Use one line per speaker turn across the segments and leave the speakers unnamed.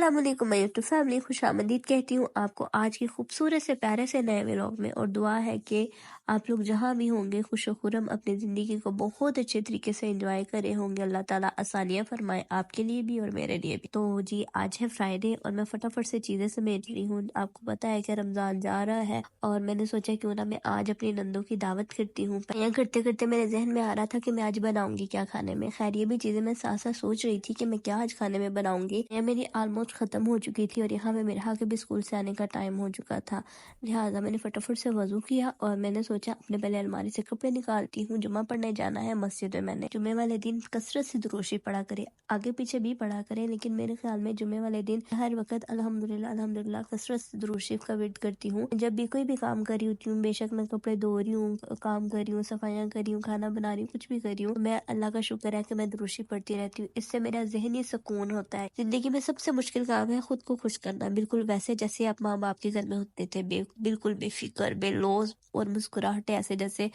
अस्सलाम वालेकुम my YouTube family, खुशामदीद कहती हूँ आपको आज की खूबसूरत से प्यारे से नए व्लॉग में। और दुआ है कि आप लोग जहाँ भी होंगे खुश खुरम अपनी ज़िंदगी को बहुत अच्छे तरीके से एंजॉय करे होंगे। अल्लाह ताला आसानियाँ फरमाए आपके लिए भी और मेरे लिए भी। तो जी आज है फ्राइडे और मैं फटाफट से चीज़ें समेट रही हूँ। आपको पता है कि रमज़ान जा रहा है और मैंने सोचा क्यों ना मैं आज अपनी नंदों की दावत करती हूँ। यहाँ करते करते मेरे जहन में आ रहा था कि मैं आज बनाऊंगी क्या खाने में। खैर ये भी चीज़ें मैं साथ साथ सोच रही थी कि मैं क्या आज खाने में बनाऊंगी। यह मेरी ऑलमोस्ट ख़त्म हो चुकी थी और यहाँ पे मेरा के भी स्कूल से आने का टाइम हो चुका था। लिहाजा मैंने फटाफट से वजू किया और मैंने सोचा अपने पहले अलमारी से कपड़े निकालती हूँ। जुमा पढ़ने जाना है मस्जिद में। मैंने जुमे वाले दिन कसरत से दुरूशी पढ़ा करे, आगे पीछे भी पढ़ा करे, लेकिन मेरे ख्याल में जुमे वाले दिन हर वक्त अल्हम्दुलिल्लाह अल्हम्दुलिल्लाह कसरत से दुरूशी का विर्द करती हूँ। जब भी कोई भी काम कर रही होती हूँ, बेशक मैं कपड़े धो रही हूँ, काम कर रही हूँ, सफाइयाँ कर रही हूँ, खाना बना रही हूँ, कुछ भी कर रही हूँ, मैं अल्लाह का शुक्र है कि मैं दुरूशी पढ़ती रहती हूँ। इससे मेरा जहनी सुकून होता है। जिंदगी में सबसे मुश्किल काम है खुद को खुश करना, बिल्कुल वैसे जैसे आप माँ बाप के घर में होते थे, बिल्कुल बेफिक्र बेलौज और मुस्कुराहटे, ऐसे जैसे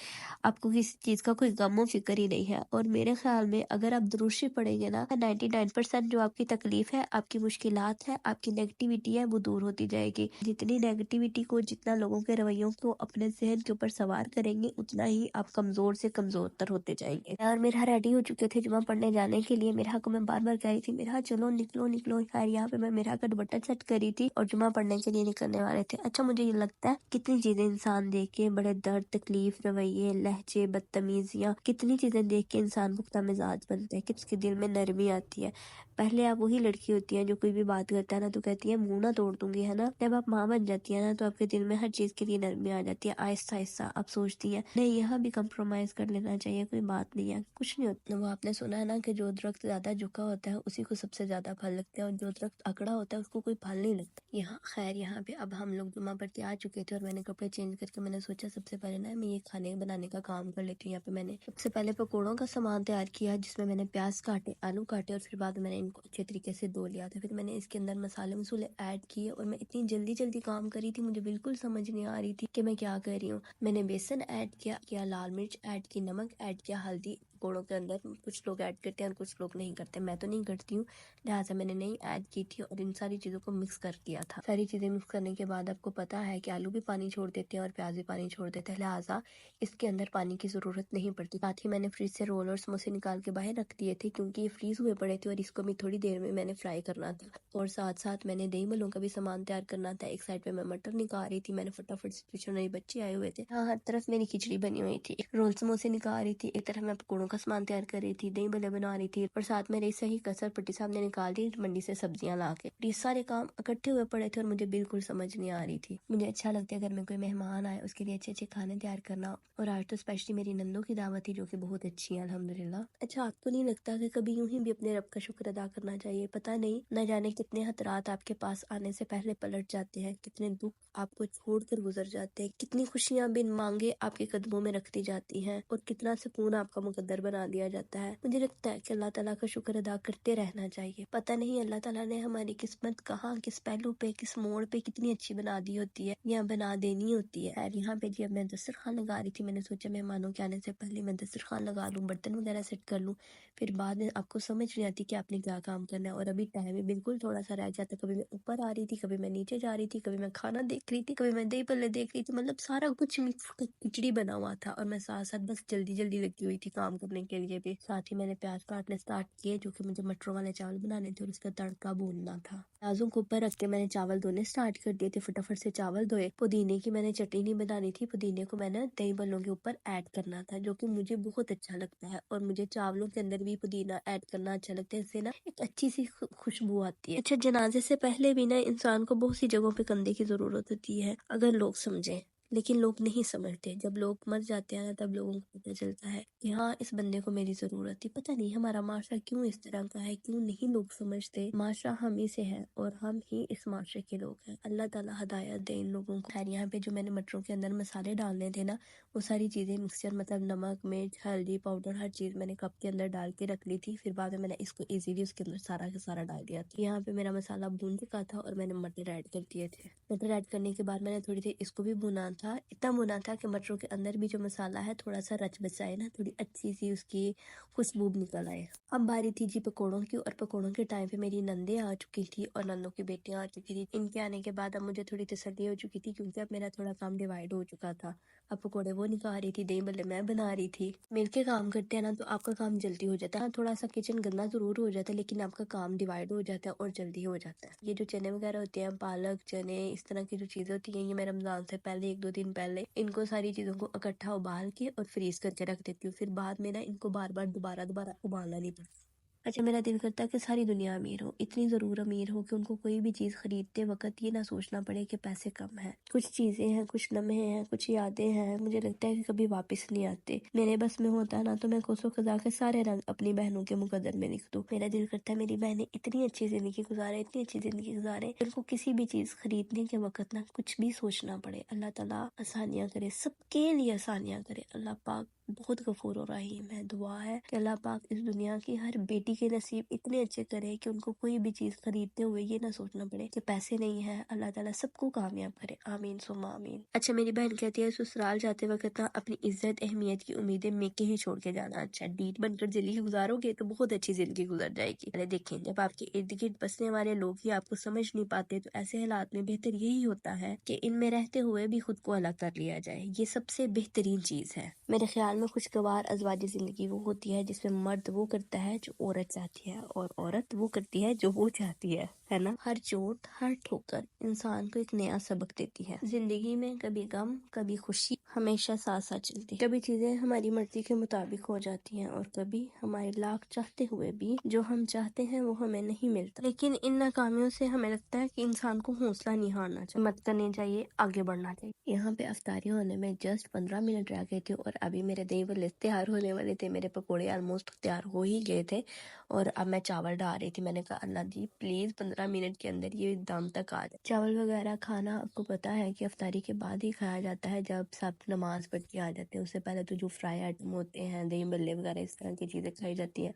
आपको किसी चीज का कोई गमो फिक्र ही नहीं है। और मेरे ख्याल में अगर आप दुरूशी पढ़ेंगे ना, 99% जो आपकी तकलीफ है, आपकी मुश्किलात है, आपकी नेगेटिविटी है, वो दूर होती जाएगी। जितनी नेगेटिविटी को, जितना लोगों के रवैयों को अपने जहन के ऊपर सवार करेंगे, उतना ही आप कमजोर से कमजोर तर होते जाएंगे। और मेरा रेडी हो चुके थे जुमा पढ़ने जाने के लिए। मेरा को मैं बार बार कह रही थी मेरा चलो निकलो निकलो। खैर यहाँ पे मैं मेरा का दुपट्टा सेट करी थी और जुमा पढ़ने के लिए निकलने वाले थे। अच्छा मुझे ये लगता है कितनी चीजें इंसान देख के, बड़े दर्द, तकलीफ, रवैये, लहजे, बदतमीजियाँ, कितनी चीजें देख के इंसान पुख्ता मिजाज बनता है, किसके दिल में नरमी आती है। पहले आप वही लड़की होती है जो कोई भी बात करता है ना तो कहती है मुंह ना तोड़ दूंगी, है ना। जब आप माँ बन जाती है ना तो आपके दिल में हर चीज के लिए नरमी आ जाती है। आहिस्ता आहिस्ता आप सोचती है नहीं यहाँ भी कंप्रोमाइज कर लेना चाहिए, कोई बात नहीं है, कुछ नहीं होता। वो आपने सुना है ना कि जो दरख्त ज्यादा झुका होता है उसी को सबसे ज्यादा फल लगते हैं और जो दरख्त अकड़ा होता है उसको कोई फल नहीं लगता। यहाँ खैर यहाँ पे अब हम लोग जुमा पढ़ के आ चुके थे और मैंने कपड़े चेंज करके मैंने सोचा सबसे पहले ना मैं ये खाने बनाने का काम कर लेती हूँ। यहाँ पे मैंने सबसे पहले पकौड़ों का सामान तैयार किया जिसमें मैंने प्याज काटे, आलू काटे और फिर बाद में मैंने इनको अच्छे तरीके से धो लिया था। फिर मैंने इसके अंदर मसाले मसूले ऐड किए और मैं इतनी जल्दी जल्दी काम कर रही थी, मुझे बिल्कुल समझ नहीं आ रही थी कि मैं क्या कर रही हूँ। मैंने बेसन ऐड किया, लाल मिर्च ऐड की, नमक ऐड किया, हल्दी पकौड़ों के अंदर कुछ लोग ऐड करते हैं और कुछ लोग नहीं करते, मैं तो नहीं करती हूँ, लिहाजा मैंने नहीं ऐड की थी। और इन सारी चीज़ों को मिक्स कर दिया था। सारी चीज़ें मिक्स करने के बाद आपको पता है कि आलू भी पानी छोड़ देते हैं और प्याज भी पानी छोड़ देते हैं, लिहाजा इसके अंदर पानी की ज़रूरत नहीं पड़ती। साथ ही मैंने फ्रिज से रोल और समोसे निकाल के बाहर रख दिए थे क्योंकि ये फ्रीज हुए पड़े थे और इसको भी थोड़ी देर में मैंने फ्राई करना था। और साथ साथ मैंने दही भल्लों का भी सामान तैयार करना था। एक साइड पे मैं मटर निकाल रही थी, मैंने फटाफट से ट्यूशन मेरे बच्चे आए हुए थे, हाँ हर तरफ मेरी खिचड़ी बनी हुई थी। रोल समोसे निकाल रही थी, एक तरफ मैं पकौड़ों का सामान तैयार कर रही थी, दही भल्ले बना रही थी और साथ में रही सही कसर पट्टी साहब ने निकाल दी मंडी से सब्जियां ला के। ये सारे काम इकट्ठे हुए पड़े थे और मुझे बिल्कुल समझ नहीं आ रही थी। मुझे अच्छा लगता है घर में कोई मेहमान आए उसके लिए अच्छे अच्छे खाने तैयार करना, और आज तो स्पेशली मेरी नंदों की दावत थी जो कि बहुत अच्छी है अल्हम्दुलिल्लाह। अच्छा आपको नहीं लगता कि कभी यूं ही भी अपने रब का शुक्र अदा करना चाहिए? पता नहीं न जाने कितने हतरात आपके पास आने से पहले पलट जाते हैं, कितने दुख आपको छोड़कर गुजर जाते हैं, कितनी खुशियां बिन मांगे आपके कदमों में रख दी जाती हैं और कितना सुकून आपका मुकद्दर बना दिया जाता है। मुझे लगता है कि अल्लाह ताला का शुक्र अदा करते रहना चाहिए। पता नहीं अल्लाह ताला ने हमारी किस्मत कहाँ, किस पहलू पे, किस मोड़ पे कितनी अच्छी बना दी होती है या बना देनी होती है। और यहाँ पे जी अब मैं दस्तरखान लगा रही थी, मैंने सोचा मेहमानों के आने से पहले मैं दस्तरखान लगा लूँ, बर्तन वगैरह सेट कर लूँ, फिर बाद में आपको समझ नहीं आती कि आपने क्या काम करना है। और अभी टाइम भी बिल्कुल थोड़ा सा रह जाता, कभी मैं ऊपर आ रही थी, कभी मैं नीचे जा रही थी, कभी मैं खाना देख रही थी, कभी मैं दही भल्ले देख रही थी, मतलब सारा कुछ मिक्स खिचड़ी बना हुआ था और मैं साथ साथ बस जल्दी जल्दी लगी हुई थी काम करने के लिए भी। साथ ही मैंने प्याज काटने स्टार्ट किए जो कि मुझे मटरों वाले चावल बनाने थे और उसका तड़का भूनना था। प्याजों को ऊपर रख के मैंने चावल धोने स्टार्ट कर दिए थे, फटाफट से चावल धोए। पुदीने की मैंने चटनी बनानी थी, पुदीने को मैंने दही भल्लों के ऊपर ऐड करना था जो कि मुझे बहुत अच्छा लगता है और मुझे चावलों के अंदर भी पुदीना ऐड करना अच्छा लगता है, इससे ना एक अच्छी सी खुशबू आती है। अच्छा जनाजे से पहले भी ना इंसान को बहुत सी जगहों पे कंधे की जरूरत होती है अगर लोग समझे, लेकिन लोग नहीं समझते। जब लोग मर जाते हैं ना तब लोगों को पता चलता है कि हाँ इस बंदे को मेरी जरूरत थी। पता नहीं हमारा माशरा क्यों इस तरह का है, क्यों नहीं लोग समझते। माशरा हम ही से है और हम ही इस माशरे के लोग हैं। अल्लाह ताला हिदायत दे इन लोगों को। खैर यहाँ पे जो मैंने मटरों के अंदर मसाले डालने थे ना, वो सारी चीजें मिक्सचर, मतलब नमक, मिर्च, हल्दी पाउडर, हर चीज मैंने कप के अंदर डाल के रख ली थी। फिर बाद में मैंने इसको इजीली उसके अंदर सारा का सारा डाल दिया था। यहाँ पे मेरा मसाला भून चुका था और मैंने मटर ऐड कर दिए थे। मटर ऐड करने के बाद मैंने थोड़ी देर इसको भी भुना था, इतना भुना था कि मटरों के अंदर भी जो मसाला है थोड़ा सा रच बचाए ना, थोड़ी अच्छी सी उसकी खुशबू निकल आए। अब बारी थी जी पकौड़ों की, और पकौड़ों के टाइम पे मेरी नंदे आ चुकी थी और नंदों की बेटियां आ चुकी थी। इनके आने के बाद अब मुझे थोड़ी तसल्ली हो चुकी थी, क्योंकि अब मेरा थोड़ा काम डिवाइड हो चुका था। अब पकौड़े वो निकाल रही थी, दही बल्ले मैं बना रही थी। मिलके काम करते हैं ना तो आपका काम जल्दी हो जाता है। थोड़ा सा किचन गंदा जरूर हो जाता है, लेकिन आपका काम डिवाइड हो जाता है और जल्दी हो जाता है। ये जो चने वगैरह होते हैं, पालक चने इस तरह की जो चीजें होती हैं, ये मैं रमजान से पहले 1-2 दिन पहले इनको सारी चीजों को इकट्ठा उबाल के और फ्रीज करके रख देती हूँ। फिर बाद में ना इनको बार बार दोबारा दोबारा उबालना नहीं पड़ता। अच्छा, मेरा दिल करता है कि सारी दुनिया अमीर हो, इतनी ज़रूर अमीर हो कि उनको कोई भी चीज़ खरीदते वक्त ये ना सोचना पड़े कि पैसे कम हैं। कुछ चीज़ें हैं, कुछ लम्हे हैं, कुछ यादें हैं, मुझे लगता है कि कभी वापस नहीं आते। मेरे बस में होता ना तो मैं कोसों खजा के सारे रंग अपनी बहनों के मुकद्दर में लिख दूँ। मेरा दिल करता है मेरी बहनें इतनी अच्छी ज़िंदगी गुजारे, इतनी अच्छी ज़िंदगी गुजारे, उनको किसी भी चीज़ खरीदने के वक्त ना कुछ भी सोचना पड़े। अल्लाह ताला आसानियाँ करे, सबके लिए आसानियाँ करे। अल्लाह पाक बहुत गफूर और रहीम है। दुआ है कि अल्लाह पाक इस दुनिया की हर बेटी के नसीब इतने अच्छे करे कि उनको कोई भी चीज़ खरीदते हुए ये ना सोचना पड़े कि पैसे नहीं है। अल्लाह ताला सबको कामयाब करे, आमीन सुम्मा आमीन। अच्छा, मेरी बहन कहती है ससुराल जाते वक्त ना अपनी इज्जत अहमियत की उम्मीदें मेके ही छोड़ के जाना अच्छा है। डीट बनकर जिंदगी गुजारोगे तो बहुत अच्छी जिंदगी गुजर जाएगी। अरे देखें, जब आपके इर्द गिर्द बसने वाले लोग ही आपको समझ नहीं पाते तो ऐसे हालात में बेहतर यही होता है कि इनमें रहते हुए भी खुद को अलग कर लिया जाए। ये सबसे बेहतरीन चीज है मेरे ख्याल में। खुशगवार अज़वाजी जिंदगी वो होती है जिसमें मर्द वो करता है जो औरत चाहती है और औरत वो करती है जो वो चाहती है ना। हर चोट हर ठोकर इंसान को एक नया सबक देती है। जिंदगी में कभी गम कभी खुशी हमेशा साथ साथ चलती है। कभी चीजें हमारी मर्जी के मुताबिक हो जाती हैं और कभी हमारे लाख चाहते हुए भी जो हम चाहते हैं वो हमें नहीं मिलता। लेकिन इन नाकामियों से हमें लगता है कि इंसान को हौसला नहीं हारना चाहिए, मत करनी चाहिए, आगे बढ़ना चाहिए। यहाँ पे अफ्तारी होने में जस्ट 15 मिनट रह गए थे और अभी मेरे दही बल्ले तैयार होने वाले थे। मेरे पकोड़े ऑलमोस्ट तैयार हो ही गए थे और अब मैं चावल डाल रही थी। मैंने कहा अल्लाह जी प्लीज 15 मिनट के अंदर ये दम तक आ जाए। चावल वगैरह खाना आपको पता है कि अफ्तारी के बाद ही खाया जाता है, जब सब नमाज पढ़ के आ जाते हैं। उससे पहले तो जो फ्राई आइटम होते हैं, दही बल्ले वगैरह इस तरह की चीजें खाई जाती हैं।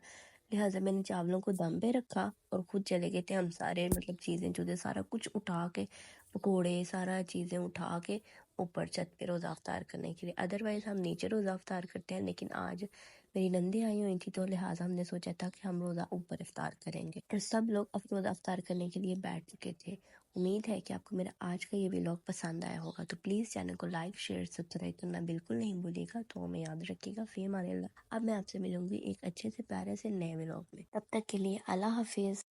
लिहाजा मैंने चावलों को दम पे रखा और खुद चले गए थे हम सारे, मतलब चीजें जो थे सारा कुछ उठा के, पकोड़े सारा चीजें उठा के ऊपर छत पे रोज़ा अफ्तार करने के लिए। अदरवाइज हम नीचे रोज़ा अफ्तार करते हैं, लेकिन आज मेरी नंदी आई हुई थी तो लिहाजा हमने सोचा था कि हम रोज़ा ऊपर इफ्तार करेंगे। तो सब लोग अब रोज़ा अफ्तार करने के लिए बैठ चुके थे। उम्मीद है कि आपको मेरा आज का ये व्लॉग पसंद आया होगा, तो प्लीज़ चैनल को लाइक शेयर सब्सक्राइब करना बिल्कुल नहीं भूलिएगा। तो हमें याद रखिएगा। फ़ी अमान अल्लाह। अब मैं आपसे मिलूंगी एक अच्छे से प्यारे से नए व्लॉग में। तब तक के लिए अल्लाह हाफिज़।